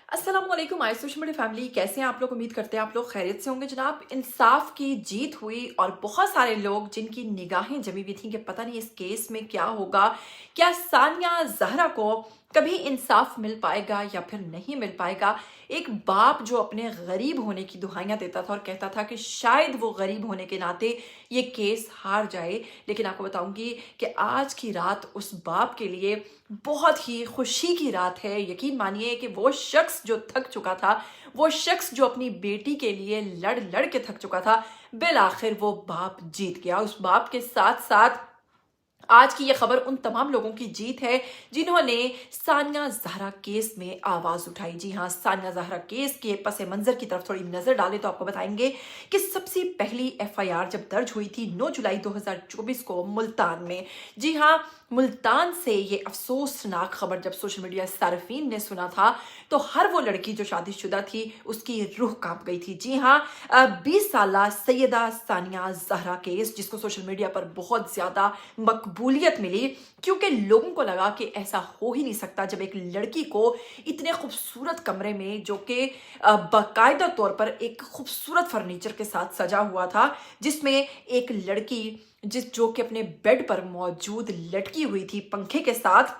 अस्सलाम वालेकुम आई social media family, कैसे हैं आप लोग। उम्मीद करते हैं आप लोग खैरियत से होंगे। जनाब, इंसाफ की जीत हुई और बहुत सारे लोग जिनकी निगाहें जमी हुई थी कि पता नहीं इस केस में क्या होगा, क्या सानिया जहरा को कभी इंसाफ मिल पाएगा या फिर नहीं मिल पाएगा। एक बाप जो अपने गरीब होने की दुहाइयां देता था और कहता था कि शायद वो गरीब होने के नाते ये केस हार जाए, लेकिन आपको बताऊंगी कि आज की रात उस बाप के लिए बहुत ही खुशी की रात है। यकीन मानिए कि वो शख्स जो थक चुका था, वो शख्स जो अपनी बेटी के लिए लड़ लड़ के थक चुका था, बिल आखिर वो बाप जीत गया। उस बाप के साथ साथ आज की ये खबर उन तमाम लोगों की जीत है जिन्होंने सानिया जहरा केस में आवाज उठाई। जी हाँ, सानिया जहरा केस के पस मंजर की तरफ थोड़ी नजर डालें तो आपको बताएंगे कि सबसे पहली एफआईआर जब दर्ज हुई थी 9 जुलाई 2024 को मुल्तान में। जी हाँ, मुल्तान से ये अफसोसनाक खबर जब सोशल मीडिया सार्फिन ने सुना था तो हर वो लड़की जो शादीशुदा थी उसकी रूह कांप गई थी। जी हाँ, 20 साला सैयदा सानिया जहरा केस जिसको सोशल मीडिया पर बहुत ज्यादा मकबूलियत मिली, क्योंकि लोगों को लगा कि ऐसा हो ही नहीं सकता जब एक लड़की को इतने खूबसूरत कमरे में, जो कि बाकायदा तौर पर एक खूबसूरत फर्नीचर के साथ सजा हुआ था, जिसमें एक लड़की जो कि अपने बेड पर मौजूद लटकी हुई थी पंखे के साथ,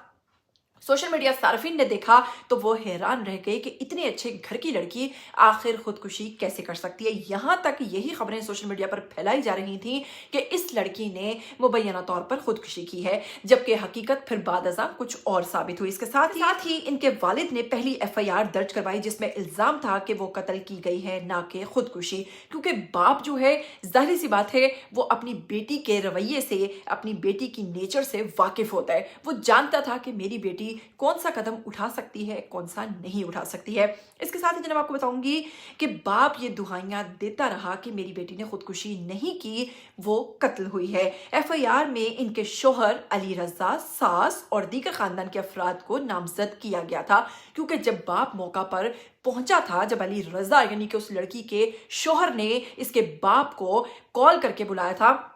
सोशल मीडिया सार्फिन ने देखा तो वो हैरान रह गए कि इतने अच्छे घर की लड़की आखिर खुदकुशी कैसे कर सकती है। यहां तक यही खबरें सोशल मीडिया पर फैलाई जा रही थी कि इस लड़की ने मुबैना तौर पर खुदकुशी की है, जबकि हकीकत फिर बादअज़ां कुछ और साबित हुई। इसके साथ ही इनके वालिद ने पहली एफआईआर दर्ज करवाई जिसमें इल्जाम था कि वो कत्ल की गई है, ना कि खुदकुशी। क्योंकि बाप जो है, जाहिर सी बात है, वो अपनी बेटी के रवैये से, अपनी बेटी की नेचर से वाकिफ होता है। वो जानता था कि मेरी बेटी कौन सा कदम उठा सकती है, कौन सा नहीं उठा सकती है। इसके साथ ही जनाब आपको बताऊंगी कि बाप ये दुहाइयां देता रहा कि मेरी बेटी ने खुदकुशी नहीं की, वो कत्ल हुई है। एफआईआर में इनके शोहर अली रजा, सास और दीगर खानदान के अफराद को नामजद किया गया था, क्योंकि जब बाप मौका पर पहुंचा था, जब अली रजा यानी कि उस लड़की के शोहर ने इसके बाप को कॉल करके बुलाया था,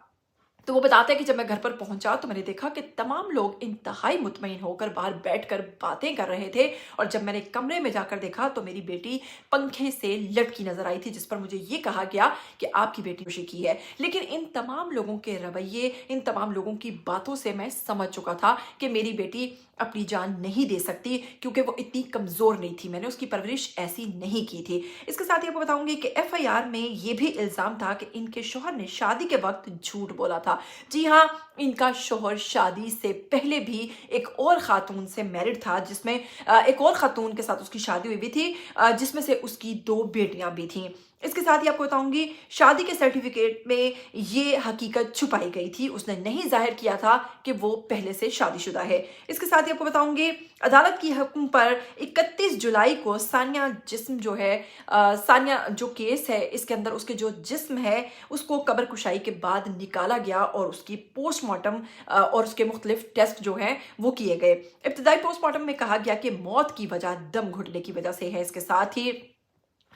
तो वो बताते हैं कि जब मैं घर पर पहुंचा तो मैंने देखा कि तमाम लोग इंतहाई मुतमईन होकर बाहर बैठकर बातें कर रहे थे, और जब मैंने कमरे में जाकर देखा तो मेरी बेटी पंखे से लटकी नजर आई थी, जिस पर मुझे ये कहा गया कि आपकी बेटी खुशी की है। लेकिन इन तमाम लोगों के रवैये, इन तमाम लोगों की बातों से मैं समझ चुका था कि मेरी बेटी अपनी जान नहीं दे सकती, क्योंकि वो इतनी कमजोर नहीं थी, मैंने उसकी परवरिश ऐसी नहीं की थी। इसके साथ ही आपको बताऊंगी कि एफआईआर में ये भी इल्जाम था कि इनके शोहर ने शादी के वक्त झूठ बोला था। जी हाँ, इनका शोहर शादी से पहले भी एक और खातून से मैरिड था, जिसमें एक और खातून के साथ उसकी शादी हुई भी थी, जिसमें से उसकी 2 बेटियां भी थीं। इसके साथ ही आपको बताऊंगी, शादी के सर्टिफिकेट में ये हकीकत छुपाई गई थी, उसने नहीं जाहिर किया था कि वो पहले से शादीशुदा है। इसके साथ ही आपको बताऊंगी, अदालत की हुक्म पर 31 जुलाई को सानिया जिस्म जो है, सानिया जो केस है, इसके अंदर उसके जो जिस्म है उसको कब्र कुशाई के बाद निकाला गया और उसकी पोस्टमार्टम और उसके मुख्तलिफ टेस्ट जो हैं वो किए गए। इब्तदाई पोस्टमार्टम में कहा गया कि मौत की वजह दम घुटने की वजह से है। इसके साथ ही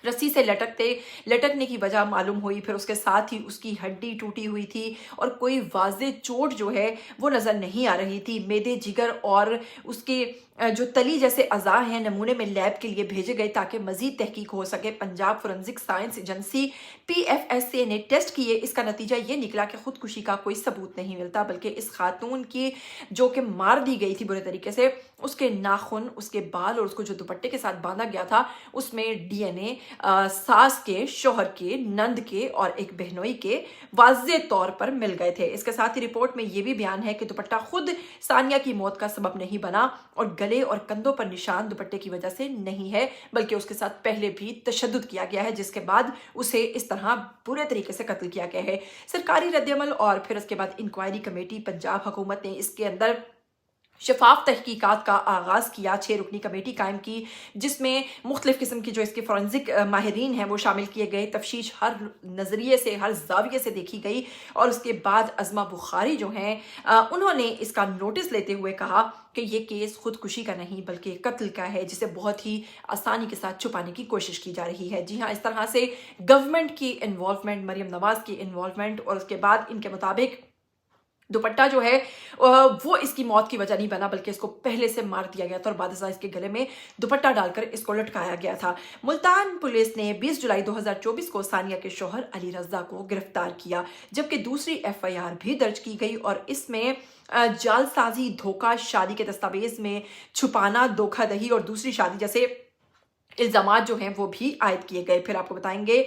रस्सी से लटकने की वजह मालूम हुई, फिर उसके साथ ही उसकी हड्डी टूटी हुई थी और कोई वाज़े चोट जो है वो नज़र नहीं आ रही थी। मेदे, जिगर और उसके जो तली जैसे अज़ा हैं नमूने में लैब के लिए भेजे गए ताकि मजीद तहकीक हो सके। Punjab forensic science agency PFSA ने टेस्ट किए, इसका नतीजा ये निकला कि खुदकुशी का कोई सबूत नहीं मिलता, बल्कि इस खातून की जो कि मार दी गई थी बुरे तरीके से, उसके नाखून, उसके बाल और उसको जो दुपट्टे के साथ बांधा गया था उसमें DNA सास के, शोहर के, नंद के और एक बहनोई के वाज़े तौर पर मिल गए थे। इसके साथ ही रिपोर्ट में यह भी बयान है कि दुपट्टा खुद सानिया की मौत का सबब नहीं बना और गले और कंधों पर निशान दुपट्टे की वजह से नहीं है, बल्कि उसके साथ पहले भी तशद्दुद किया गया है, जिसके बाद उसे इस तरह बुरे तरीके से कत्ल किया गया है। सरकारी रद्दअमल और फिर उसके बाद इंक्वायरी कमेटी, पंजाब हुकूमत ने इसके अंदर शफाफ तहकीकात का आगाज़ किया। 6 रुकनी कमेटी कायम की, जिसमें मुख्तलिफ किस्म की जो इसके फॉरेंसिक माहिरीन हैं वो शामिल किए गए। तफ्तीश हर नज़रिए से, हर जाविये से देखी गई और उसके बाद अज़मा बुखारी जो हैं उन्होंने इसका नोटिस लेते हुए कहा कि ये केस खुदकुशी का नहीं बल्कि कत्ल का है, जिसे बहुत ही आसानी के साथ छुपाने की कोशिश की जा रही है। जी हाँ, इस तरह से गवर्नमेंट की इन्वॉल्वमेंट, मरियम नवाज की इन्वॉल्वमेंट और उसके बाद इनके मुताबिक दुपट्टा जो है वो इसकी मौत की वजह नहीं बना, बल्कि इसको पहले से मार दिया गया था और बादशाह इसके गले में दुपट्टा डालकर इसको लटकाया गया था। मुल्तान पुलिस ने 20 जुलाई 2024 को सानिया के शौहर अली रजा को गिरफ्तार किया, जबकि दूसरी FIR भी दर्ज की गई और इसमें जालसाजी, धोखा, शादी के दस्तावेज में छुपाना, धोखाधड़ी और दूसरी शादी जैसे इल्ज़ामात जो हैं वो भी आयद किए गए। फिर आपको बताएंगे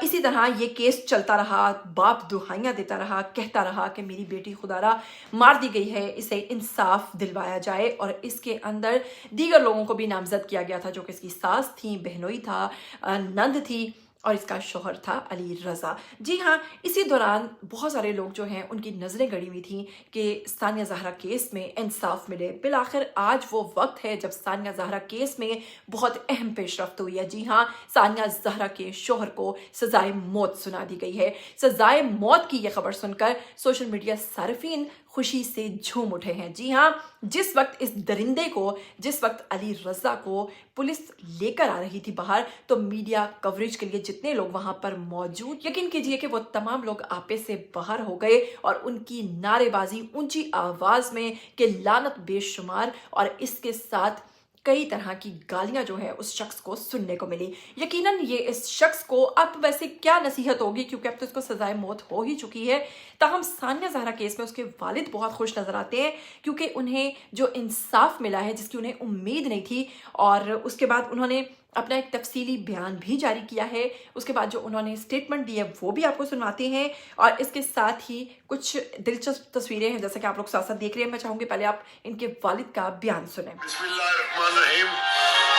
इसी तरह ये केस चलता रहा, बाप दुहाइयाँ देता रहा, कहता रहा कि मेरी बेटी खुदारा मार दी गई है, इसे इंसाफ दिलवाया जाए। और इसके अंदर दीगर लोगों को भी नामजद किया गया था, जो कि इसकी सास थी, बहनोई था, नंद थी और इसका शौहर था अली रज़ा। जी हाँ, इसी दौरान बहुत सारे लोग जो हैं उनकी नज़रें गड़ी हुई थी कि सानिया ज़हरा केस में इंसाफ मिले। बिलाखिर आज वो वक्त है जब सानिया ज़हरा केस में बहुत अहम पेशरफ्त हुई है। जी हाँ, सानिया ज़हरा के शौहर को सज़ाए मौत सुना दी गई है। सज़ाए मौत की यह खबर सुनकर सोशल मीडिया सार्फिन खुशी से झूम उठे हैं। जी हाँ, जिस वक्त इस दरिंदे को, जिस वक्त अली रज़ा को पुलिस लेकर आ रही थी बाहर, तो मीडिया कवरेज के लिए जितने लोग वहां पर मौजूद, यकीन कीजिए कि वो तमाम लोग आपे से बाहर हो गए और उनकी नारेबाजी ऊंची आवाज में कि लानत बेशुमार, और इसके साथ कई तरह की गालियां जो है उस शख्स को सुनने को मिली। यकीनन ये इस शख्स को अब वैसे क्या नसीहत होगी, क्योंकि अब तो इसको सजाए मौत हो ही चुकी है। ताहम सानिया ज़हरा केस में उसके वालिद बहुत खुश नजर आते हैं, क्योंकि उन्हें जो इंसाफ मिला है जिसकी उन्हें उम्मीद नहीं थी। और उसके बाद उन्होंने अपना एक तफसीली बयान भी जारी किया है। उसके बाद जो उन्होंने स्टेटमेंट दी है वो भी आपको सुनवाते हैं, और इसके साथ ही कुछ दिलचस्प तस्वीरें हैं जैसा कि आप लोग साथ साथ देख रहे हैं। मैं चाहूंगी पहले आप इनके वालिद का बयान सुनें। बिस्मिल्लाहिर्रहमानिर्रहीम,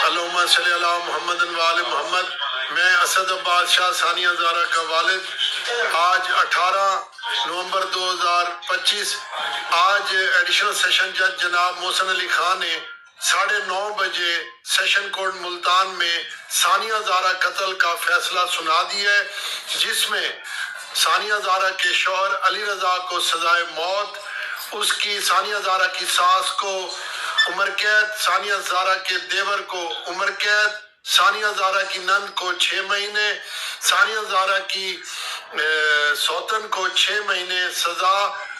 अल्लाहुम्मा सल्ली अला मुहम्मदिन व आले मुहम्मद। मैं असद बादशाह सानिया ज़हरा का वालिद आज 18 नवंबर 2025 आज एडिशनल सेशन जज जनाब मोहसिन अली खान ने 9:30 बजे सेशन कोर्ट मुल्तान में सानिया ज़हरा कत्ल का फैसला सुना दिया है, जिसमें सानिया ज़हरा के शौहर अली रज़ा को सजाए मौत, उसकी सानिया ज़हरा की सास को उम्र कैद, सानिया ज़हरा के देवर को उम्र कैद, सानिया ज़हरा की नंद को 6 महीने, सानिया ज़हरा की सौतन को 6 महीने सजा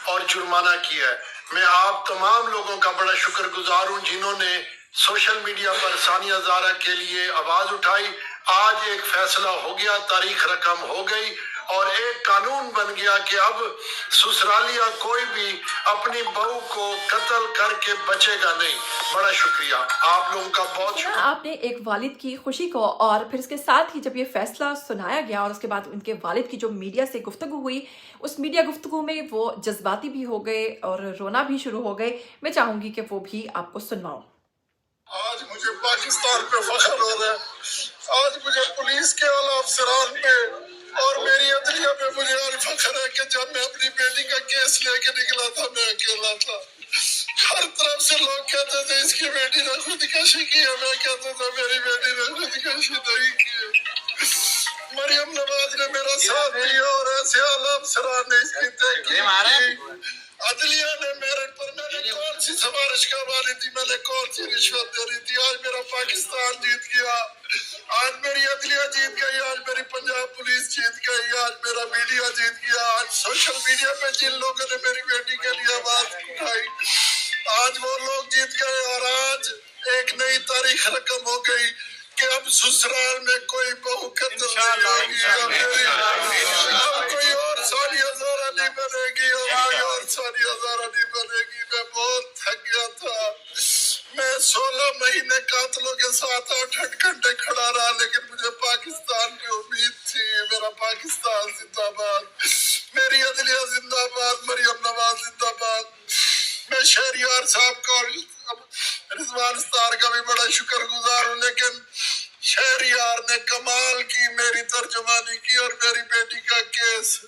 और जुर्माना किया है। मैं आप तमाम लोगों का बड़ा शुक्रगुजार हूँ जिन्होंने सोशल मीडिया पर सानिया ज़हरा के लिए आवाज उठाई। आज एक फैसला हो गया, तारीख रकम हो गई और एक कानून बन गया कि अब ससुरालिया कोई भी अपनी बहू को कत्ल करके बचेगा नहीं। बड़ा शुक्रिया आप लोगों का, बहुत शुक्रिया। आपने एक वालिद की खुशी को, और फिर इसके साथ ही जब ये फैसला सुनाया गया और उसके बाद उनके वालिद की जो मीडिया से गुफ्तगू हुई, उस मीडिया गुफ्तगू में वो जज्बाती भी हो गए और रोना भी शुरू हो गए। मैं चाहूंगी कि वो भी आपको सुनवाऊं। आज मुझे पाकिस्तान पे फख्र हो रहा है, आज मुझे पुलिस के आला अफसरान पे और मेरी अदलिया पे मुझे आज फख्र है कि जब मैं अपनी बेटी का केस लेके निकला था मैं अकेला था। हर तरफ से लोग कहते थे इसकी बेटी ने खुदकशी की है, मैं कहता था मेरी बेटी ने खुदकशी नहीं की है। मरियम नवाज ने मेरा साथ दिया और ऐसे आला अफसरान ने इसकी तहकीक की। अदलिया ने मेरिट पर मैंने कौन सी सिफारिश करवानी थी, मैंने कौन सी रिश्वत दे रही थी। आज मेरा पाकिस्तान जीत गया, आज मेरी अदलिया जीत गई, आज मेरी पंजाब पुलिस जीत गई, आज मेरा मीडिया जीत गया। आज सोशल मीडिया पे जिन लोगों ने मेरी बेटी के लिए आवाज उठाई, आज वो लोग जीत गए और आज एक नई तारीख रकम हो गई कि अब ससुराल में कोई बहू कत्ल नहीं होगी, अब कोई और सानिया ज़हरा नहीं बनेगी, अब कोई और सानिया ज़हरा नहीं बनेगी। मैं बहुत थक गया था, मैं 16 महीने कातलों के साथ 8 घंटे खड़ा रहा, लेकिन मुझे पाकिस्तान की उम्मीद थी। मेरा पाकिस्तान जिंदाबाद, मेरी अदलिया जिंदाबाद, मरियम नवाज जिंदाबाद। मैं शहरियार साहब का और रिजवान स्टार का भी बड़ा शुक्रगुजार हूँ, लेकिन शहरियार ने कमाल की मेरी तर्जुमानी की और मेरी बेटी का केस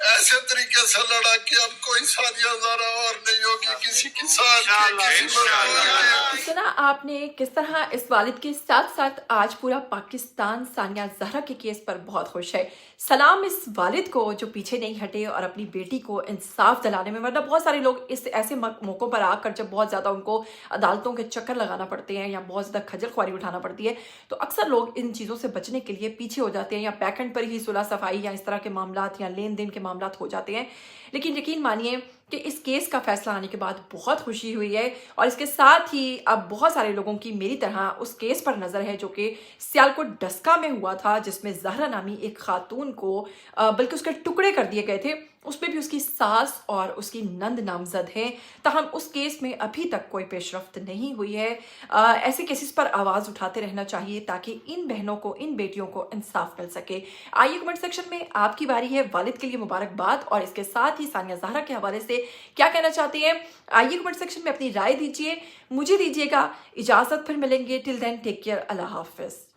ऐसे तरीके से लड़ा कि अब कोई सानिया ज़हरा और नहीं होगी, किसी किसान की, किसी मजदूर की। सुना आपने किस तरह इस वालिद के साथ साथ आज पूरा पाकिस्तान सानिया ज़हरा के केस पर बहुत खुश है। सलाम इस वालिद को जो पीछे नहीं हटे और अपनी बेटी को इंसाफ दिलाने में, वरना बहुत सारे लोग इस ऐसे मौक़ों पर आकर जब बहुत ज़्यादा उनको अदालतों के चक्कर लगाना पड़ते हैं या बहुत ज़्यादा खजल ख्वारी उठाना पड़ती है, तो अक्सर लोग इन चीज़ों से बचने के लिए पीछे हो जाते हैं या बैक एंड पर ही सुलह सफाई या इस तरह के मामलात या लेन देन के मामलात हो जाते हैं। लेकिन यकीन मानिए کہ اس کیس کا فیصلہ آنے کے بعد بہت خوشی ہوئی ہے، اور اس کے ساتھ ہی اب بہت سارے لوگوں کی میری طرح اس کیس پر نظر ہے جو کہ سیالکوٹ ڈسکا میں ہوا تھا، جس میں زہرا نامی ایک خاتون کو بلکہ اس کے ٹکڑے کر دیے گئے تھے. اس پہ بھی اس کی ساس اور اس کی نند نامزد ہیں. تاہم اس کیس میں ابھی تک کوئی پیش رفت نہیں ہوئی ہے. ایسے کیسز پر آواز اٹھاتے رہنا چاہیے تاکہ ان بہنوں کو، ان بیٹیوں کو انصاف مل سکے. آئیے کمنٹ سیکشن میں آپ کی باری ہے، والد کے لیے مبارکباد، اور اس کے ساتھ ہی ثانیہ زہرا کے حوالے سے کیا کہنا چاہتے ہیں آئیے کمنٹ سیکشن میں اپنی رائے دیجیے. مجھے دیجیے گا اجازت، پھر ملیں گے. ٹل دین ٹیک کیئر، اللہ حافظ.